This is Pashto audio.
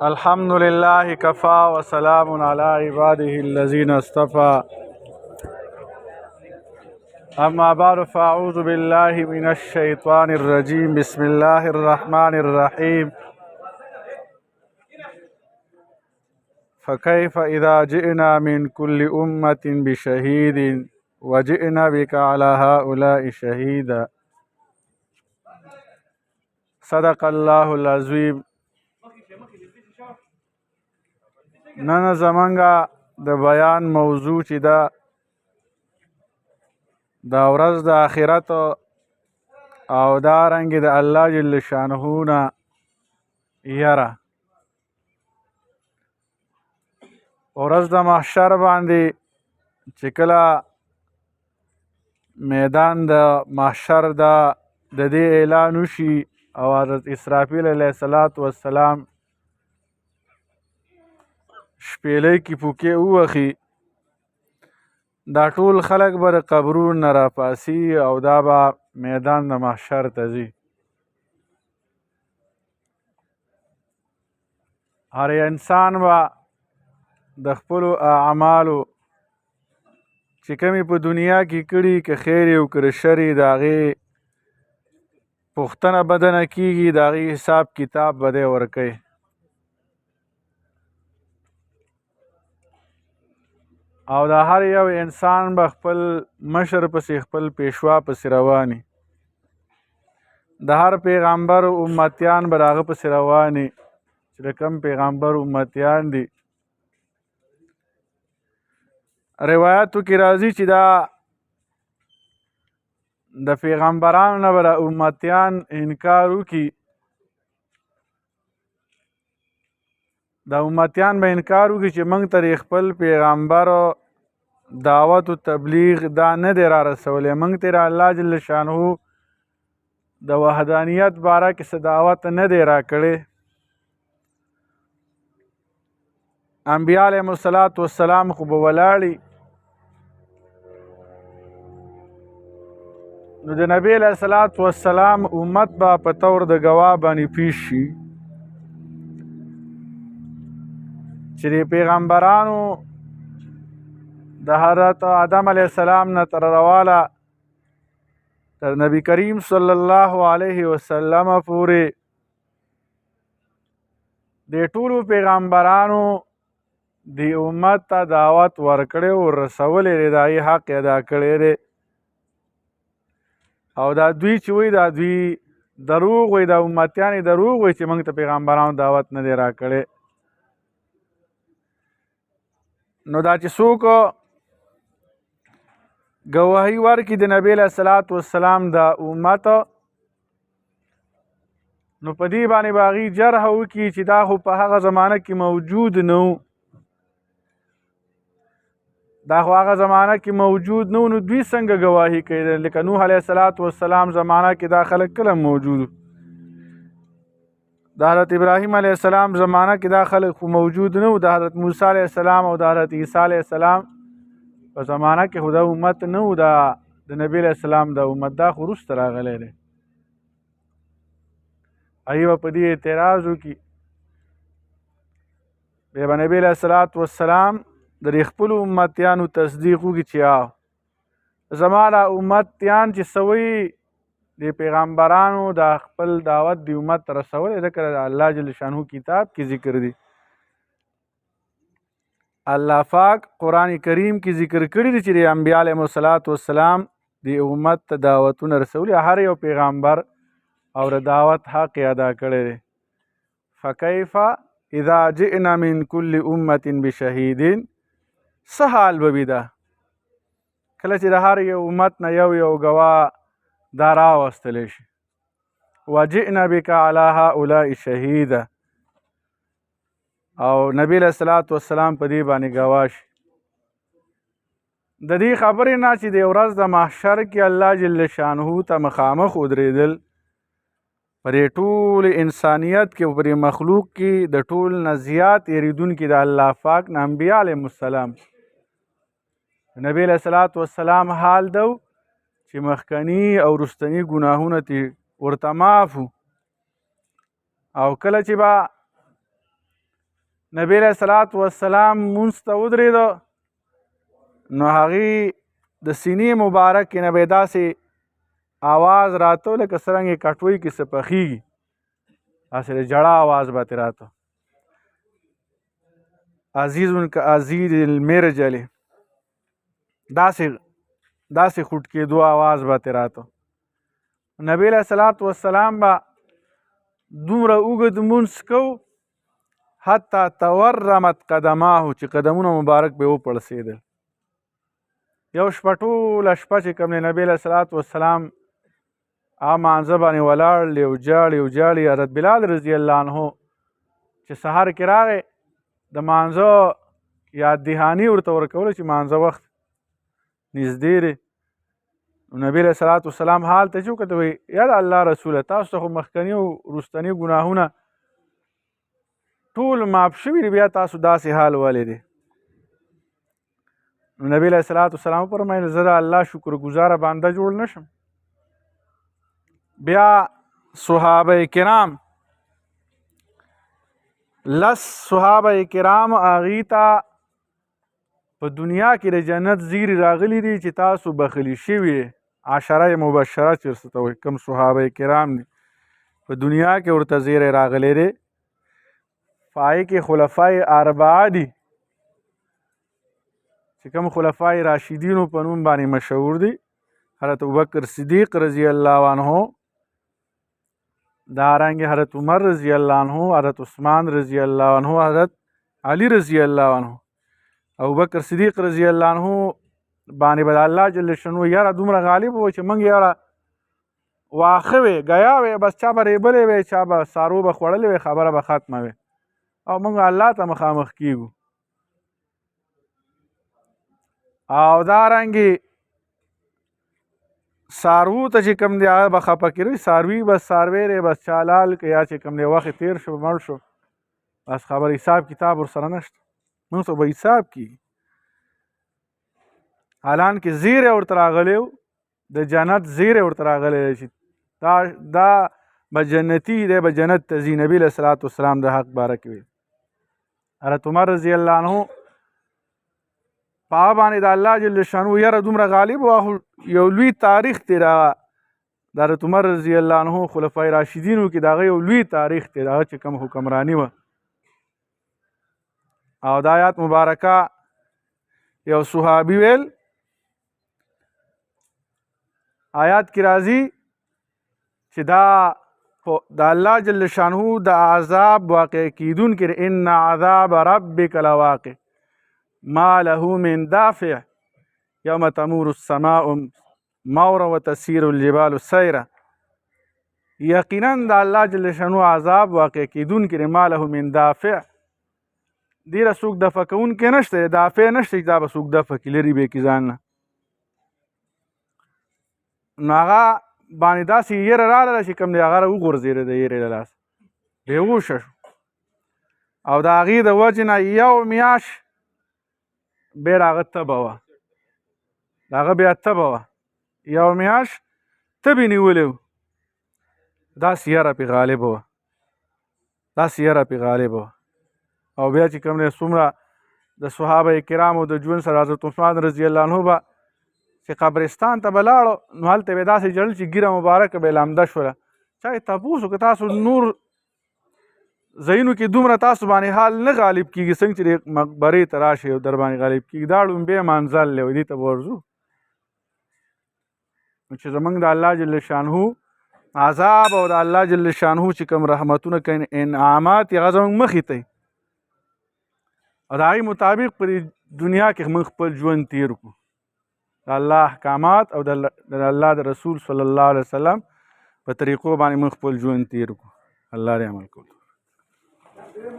الحمد لله كفى وسلام على عباده الذين اصطفى أما بعد فأعوذ بالله من الشيطان الرجيم بسم الله الرحمن الرحيم فكيف إذا جئنا من كل أمة بشهيد وجئنا بك على هؤلاء شهيدا صدق الله العظيم. نن زمانګه د بیان موضوع چې ده دا ورځ د آخرت او دارنګې د الله جل شانه نه یره ورځ د محشر باندې چې کله میدان د محشر د دې اعلان وشي او حضرت اسرافیل علیه السلام شپېلۍ کې پوکې ووخي، دا ټول خلک به د قبرونو نه راپاسي او دا به میدان د محشر ته ځي. هر انسان به د خپلو اعمالو چې کومې په دنیا کې کړي، که خیر یې او که شر یې، د هغې پوښتنه به دنه کېږي، د هغې حساب کتاب به دی ورکوي. او دا هر یو انسان به خپل مشر پسې، خپل پیشوا پسې رواني. د هر پیغمبر امتیان به د هغه پسې رواني چې د کوم پیغمبر امتیان دي. روایاتو کې راځي چې دا د پیغمبرانو نه به د امتیان انکار وکړي، د امتیان به انکار وکړي چې موږ ته خپل پیغمبر دعوت و تبلیغ دا نه دی را رسولی، موږ ته الله جل شانه د وحدانیت باره کې څه دعوت نه دی را کړی. انبیا علیهم السلام خو به ولاړي، نو د نبی علیه السلام امت به په طور د ګواه باندې پیش شي چې د پیغمبرانو د حضرت آدم علیه السلام نه تر رواله تر نبی کریم صلی الله علیه وسلم پورې د ټولو پیغمبرانو د امت ته دعوت ورکړی او رسولی دی، د هغې حق ادا کړی دی. او دا دوی چې وایي دا دوی دروغ وایي، دا امتیان یې دروغ وایي چې موږ ته پیغمبرانو دعوت نه دی را کړی. نو دا چې څوک ګواهي ورکړي د نبي علیه السلام د امت، نو په دې باندې به هغې جرح وکړي چې دا خو په هغه زمانه کې موجود نه و، دا خو هغه زمانه کې موجود نه و، نو دوی څنګه ګواهي کوي؟ لکه نوح علیه السلام زمانه کې دا خلک کله موجود و، د حضرت ابراهیم علیه السلام زمانه کې دا خلک خو موجود نه و، د حضرت موسی علیه السلام او د حضرت عیسی علیه السلام په زمانه کې خو دا امت نه و، د نبی علیه السلام د امت دا خو وروسته راغلی دی. هغوی به په دې اعتراض وکړي، بیا به نبی علیه السلام د خپلو امتیانو تصدیق وکړي چې زما دا امتیان چې څه وایي د پیغمبرانو د خپل دعوت د امت ته رسولی، ځکه د الله جل شانه کتاب کې ذکر دی. الله پاک قرآن کریم کې ذکر کړي دي چې د انبیا علیهم السلام د امت ته دعوتونه رسولي، هر یو پیغمبر او د دعوت حق ادا کړی دی. فکیف اذا جئنا من کل امة بشهید، څه حال به وي دا کله چې د هر یو امت نه یو یو ګواه دا راوستلی شي. وجئنا بک علی هؤلاء شهیدا، او نبی علیه السلام په دې باندې ګواه شي. د دې خبرې نه چې د ورځ د محشر کې الله جل شانه ته مخامخ ودرېدل، په دې ټول انسانیت کې او په دې مخلوق کې د ټول نه زیات یریدونکي د الله پاک نه انبیا علیهم السلام. نبی علیه السلام حال دو چې مخکني او رستني ګناهونه ورته معاف او کله چې به نبی علیه الصلاة والسلام مونځ ته ودرېده نو هغې د سینې مبارک نه به یې داسې آواز راته لکه څرنګه کټوۍ کې څه پخېږي داسې د جړا آواز به ترې راته عزیز کعزیز المرجل داسې خوټ کېدو آواز به ترې راته نبی علیه الصلاة والسلام به دومره اوږد مونځ کوو حتی تورمت قدماه چې قدمونه مبارک به وپړسېدل یو شپه ټوله شپه چې کوم دی نبی علیه الصلاة والسلام هغه مانځه باندې ولاړ دی او جاړي او جاړي حضرت بلال رضی الله عنه چې سهار کې راغی د مانځه یاد دهاني ورته ورکوله چې مانځه وخت نږدې دی نبی علیه الصلاة والسلام حال ته چې وکتل وایي یا د الله رسوله تاسو ته خو مخکني او وروستني ګناهونه ټول معاف شوي دي بیا تاسو داسې حال ولې دی نو نبی علیه الصلاة والسلام وفرمیل زه د الله شکر ګزاره بنده جوړ نه شم بیا صحابه کرام لس صحابه کرام هغې ته په دنیا کې د جنت زیري راغلي دي چې تاسو بخلي شوي عشره مبشره چې ورته وایي کوم صحابه کرام دي په دنیا کې ورته زیری راغلی دی په هغې کې خلفای اربعه دي چې کوم خلفای راشدینو په نوم باندې مشهور دي حضرت ابوبکر صدیق رضی الله عنه دارنګې حضرت عمر رضی الله عنه حضرت عثمان رضی الله عنه حضرت علی رضی الله عنه ابوبکر صدیق رضی الله عنه باندې به الله جل شانو یاره دومره غالب و چې موږ یاره واښه وې ګیا وې بس چا به ریبلې وې چا به سارو به خوړلې وې خبره به ختمه وې او موږ الله ته مخامخ کیږو او دارنګې سارو ته چې کوم دی هغه به خفه کېږي ساروي بس ساروی دی بس چالال که یا چې کوم دی وخت تېر شو مړ شو بس خبر حساب کتاب ورسره نشته موږ ته به حساب کېږي حالانکې زیری ورته راغلی و د جنت زیری ورته راغلی دی چې دا به جنتي دی به جنت ته ځي نبي علیه الصلاة والسلام د حق باره کې ویل حضرت عمر رضی الله عنه په هغه باندې د الله جل شانو یاره دومره غالب و یو لوی تاریخ دی د حضرت عمر رضی الله عنه خلفای راشدینو کې د هغه یو لوی تاریخ دی د هغه چې کوم حکمراني وه او د آیات مبارکه یو صحابي ویل آیات کې راځي چې دا د الله جل شانه د عذاب واقع کیدونکې ان عذاب ربک لواقع ما له من دافع یوم تمور السماء مورا وتسیر الجبال سیرا یقینا د الله جل شانه عذاب واقع کیدونکې ما له من دافع دیره څوک دفع کوونکی نشته دافع نشته چې دا به څوک دفع کړي لرې به کړي ځان نه نو هغه باندې داسې یره راغله چې کوم دی هغه وغورځېده د یرې له لاسه بېهوشه شو او د هغې د وجې نه یو میاشت بیا د هغه تبه وه د هغه بیا تبه وه یو میاشت تبې نیولې و داسې یره پرې غالبه وه داسې یره پرې غالبه وه او بیا چې کوم دی څومره د صحابه کرامو د ژوند سره حضرت عثمان رضی الله عنه به چې قبرستان ته به لاړو نو هلته به یې داسې جړل چې ګیره مبارکه به یې لامده شوله چا یې تپوس وکړه تاسو نور ځایونو کې دومره تاسو باندې حال نه غالب کېږي څنګه چې مقبرې ته راشئ او در باندې غالب کېږي دا ړومبی منزل دی دې ته به ورځو نو چې زموږ د الله جل شانهو عذاب او د الله جل شانهو چې کوم رحمتونه کوي انعامات یې هغه زموږ مخې ته او د هغې مطابق په دنیا کې موږ خپل ژوند تیر کړو د الله احکامات او د الله د رسول صلی الله علیه وسلم په طریقو باندې موږ خپل ژوند تیر کړو الله دې عمل کولو